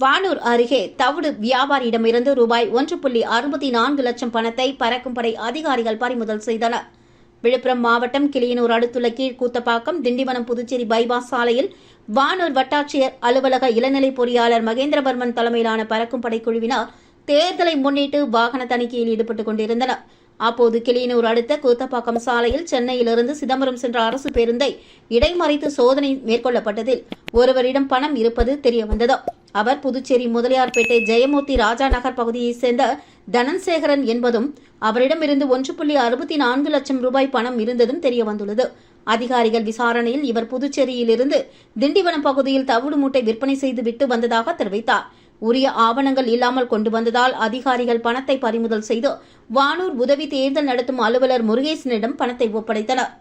வானூர் அருகே தவிடு வியாபாரியிடமிருந்து ரூபாய் 1.64 லட்சம் பணத்தை பறக்கும் படை அதிகாரிகள் பறிமுதல் செய்தனர். விழுப்புரம் மாவட்டம் கிளியனூர் அடுத்துள்ள கீழ்கூத்தப்பாக்கம் திண்டிவனம் புதுச்சேரி பைபாஸ் சாலையில் வானூர் வட்டாட்சியர் அலுவலக இளநிலை பொறியாளர் மகேந்திரவர்மன் தலைமையிலான பறக்கும் படை குழுவினர் தேர்தலை முன்னிட்டு வாகன தணிக்கையில் ஈடுபட்டுக் கொண்டிருந்தனர். அப்போது கிளியனூர் அடுத்த கூத்தப்பாக்கம் சாலையில் சென்னையிலிருந்து சிதம்பரம் சென்ற அரசு பேருந்தை இடைமறித்து சோதனை மேற்கொள்ளப்பட்டதில் ஒருவரிடம் பணம் இருப்பது தெரியவந்தது. அவர் புதுச்சேரி முதலியார்பேட்டை ஜெயமூர்த்தி ராஜா நகர் பகுதியைச் சேர்ந்த தனன்சேகரன் என்பதும் அவரிடமிருந்து 1.64 லட்சம் ரூபாய் பணம் இருந்ததும் தெரியவந்துள்ளது. அதிகாரிகள் விசாரணையில் இவர் புதுச்சேரியிலிருந்து திண்டிவனம் பகுதியில் தவிடு மூட்டை விற்பனை செய்து விட்டு வந்ததாக தெரிவித்தார். உரிய ஆவணங்கள் இல்லாமல் கொண்டு வந்ததால் அதிகாரிகள் பணத்தை பறிமுதல் செய்து வானூர் உதவி தேர்தல் நடத்தும் அலுவலர் முருகேசனிடம் பணத்தை ஒப்படைத்தனர்.